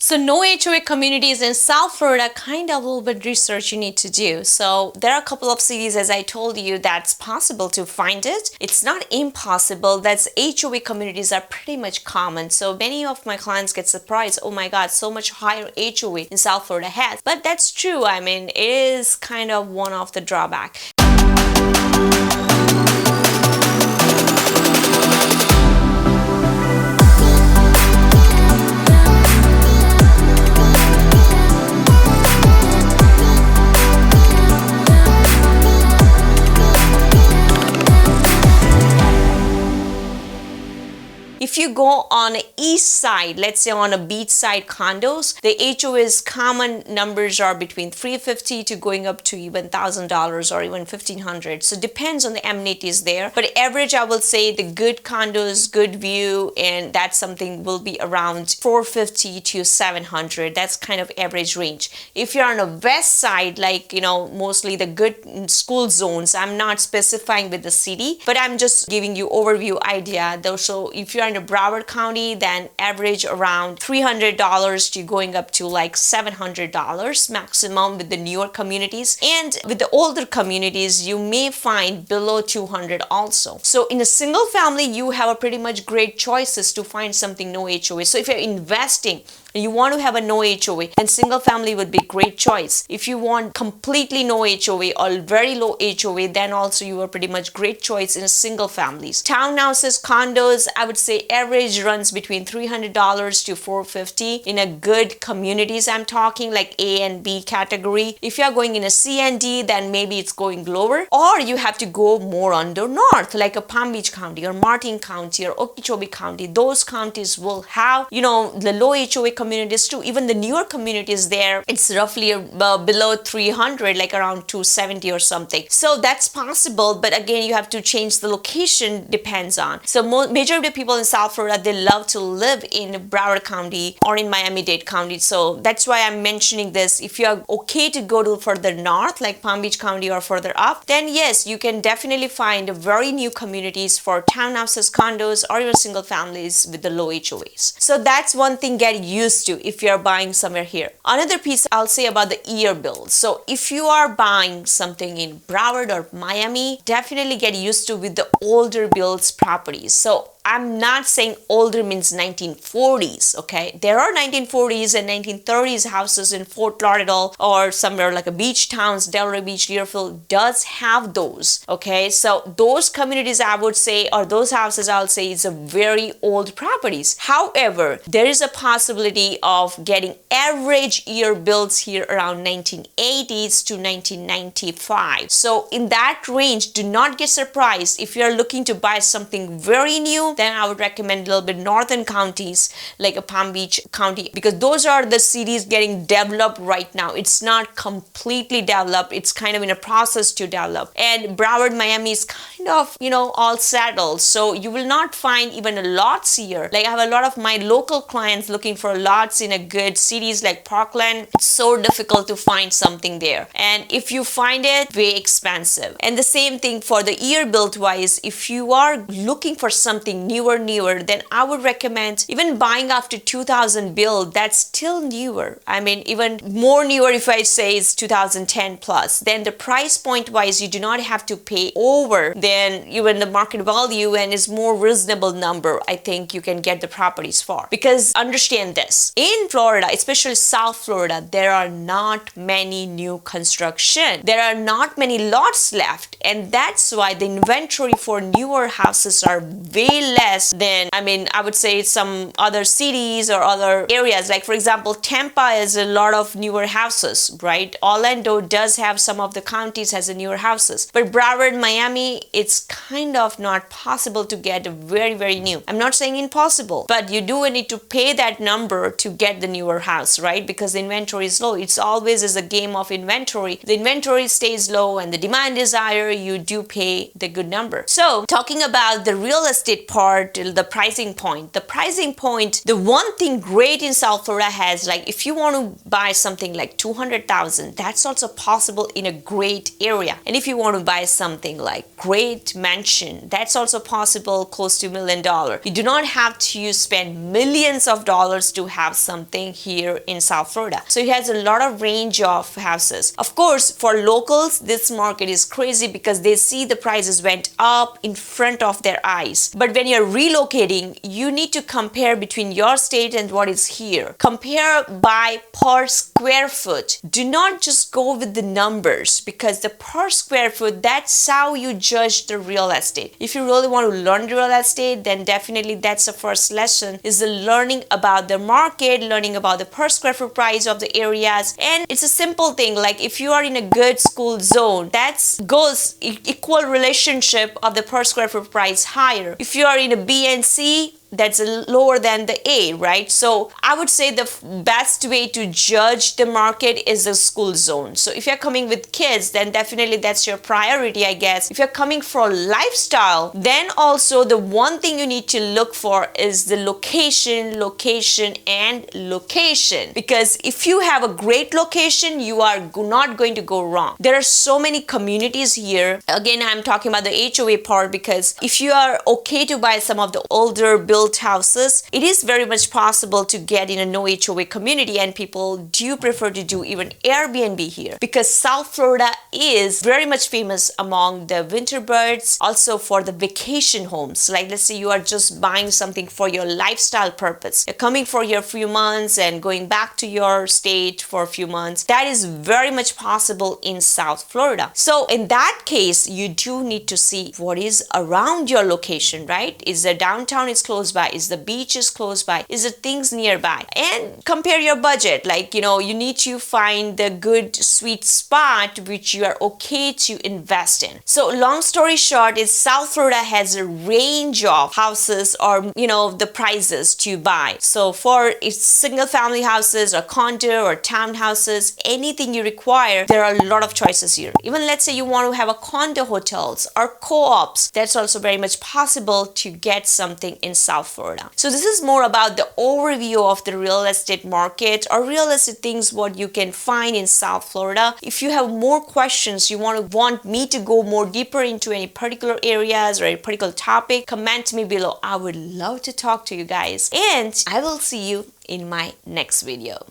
So no HOA communities in South Florida, kind of a little bit research you need to do. So there are a couple of cities, as I told you, that's possible to find it. It's not impossible. That's HOA communities are pretty much common. So many of my clients get surprised, oh my God, so much higher HOA in South Florida has. But that's true. I mean, it is kind of one of the drawback. If you go on the east side, let's say on a beachside condos, the HOA's common numbers are between $350 to going up to even $1,000 or even $1,500. So depends on the amenities there. But average, I will say the good condos, good view, and that's something will be around $450 to $700. That's kind of average range. If you're on the west side, like, mostly the good school zones, I'm not specifying with the city, but I'm just giving you overview idea though. So if you're in Broward County, then average around $300 to going up to like $700 maximum with the newer communities. And with the older communities, you may find below $200 also. So in a single family, you have a pretty much great choices to find something no HOA. So if you're investing, you want to have a no HOA, then single family would be a great choice. If you want completely no HOA or very low HOA, then also you are pretty much great choice in single families. Townhouses, condos, I would say average runs between $300 to $450 in a good communities. I'm talking like A and B category. If you are going in a C and D, then maybe it's going lower, or you have to go more on the north, like a Palm Beach County or Martin County or Okeechobee County. Those counties will have, the low HOA communities too. Even the newer communities there, it's roughly below 300, like around 270 or something. So that's possible, but again, you have to change the location, depends on. So majority of people in South Florida, they love to live in Broward County or in Miami-Dade County. So that's why I'm mentioning this. If you're okay to go to further north, like Palm Beach County or further up, then yes, you can definitely find very new communities for townhouses, condos, or even single families with the low HOAs. So that's one thing, get used to if you're buying somewhere here. Another piece I'll say about the year build. So if you are buying something in Broward or Miami, definitely get used to with the older builds properties. So I'm not saying older means 1940s, okay? There are 1940s and 1930s houses in Fort Lauderdale or somewhere like a beach towns, Delray Beach, Deerfield does have those, okay? So those communities I would say, or those houses I'll say is a very old properties. However, there is a possibility of getting average year builds here around 1980s to 1995. So in that range, do not get surprised if you're looking to buy something very new. Then I would recommend a little bit northern counties like a Palm Beach County, because those are the cities getting developed right now. It's not completely developed. It's kind of in a process to develop. And Broward, Miami is kind of, all settled. So you will not find even lots here. Like I have a lot of my local clients looking for lots in a good cities like Parkland. It's so difficult to find something there. And if you find it, very expensive. And the same thing for the year built wise, if you are looking for something newer, then I would recommend even buying after 2000 build. That's still newer. I mean, even more newer if I say is 2010 plus. Then the price point wise, you do not have to pay over than even the market value, and is more reasonable number I think you can get the properties for. Because understand this, in Florida, especially South Florida, there are not many new construction. There are not many lots left, and that's why the inventory for newer houses are way less than, I would say some other cities or other areas. Like for example, Tampa is a lot of newer houses, right? Orlando does have some of the counties has a newer houses, but Broward, Miami, it's kind of not possible to get very, very new. I'm not saying impossible, but you do need to pay that number to get the newer house, right? Because the inventory is low. It's always is a game of inventory. The inventory stays low and the demand is higher, you do pay the good number. So talking about the real estate part part, the pricing point. The pricing point, the one thing great in South Florida has, like if you want to buy something like 200,000, that's also possible in a great area. And if you want to buy something like great mansion, that's also possible close to $1 million. You do not have to spend millions of dollars to have something here in South Florida. So it has a lot of range of houses. Of course, for locals, this market is crazy because they see the prices went up in front of their eyes. But when you're relocating, you need to compare between your state and what is here. Compare by per square foot. Do not just go with the numbers, because the per square foot, that's how you judge the real estate. If you really want to learn real estate, then definitely that's the first lesson, is the learning about the market, learning about the per square foot price of the areas. And it's a simple thing, like if you are in a good school zone, that's goes equal relationship of the per square foot price higher. If you are in a B and C, that's lower than the A, right? So I would say the best way to judge the market is the school zone. So if you're coming with kids, then definitely that's your priority, I guess. If you're coming for lifestyle, then also the one thing you need to look for is the location, and location. Because if you have a great location, you are not going to go wrong. There are so many communities here. Again, I'm talking about the HOA part, because if you are okay to buy some of the older built houses, it is very much possible to get in a no HOA community, and people do prefer to do even Airbnb here, because South Florida is very much famous among the winter birds, also for the vacation homes. Like let's say you are just buying something for your lifestyle purpose. You're coming for your few months and going back to your state for a few months. That is very much possible in South Florida. So in that case, you do need to see what is around your location, right? Is the downtown is close by? Is the beach is close by? Is the things nearby? And compare your budget. Like, you need to find the good sweet spot which you are okay to invest in. So long story short is South Florida has a range of houses, or the prices to buy. So for single family houses or condo or townhouses, anything you require, there are a lot of choices here. Even let's say you want to have a condo hotels or co-ops, that's also very much possible to get something in South Florida. So this is more about the overview of the real estate market or real estate things what you can find in South Florida. If you have more questions, you want me to go more deeper into any particular areas or a particular topic, comment me below. I would love to talk to you guys, and I will see you in my next video.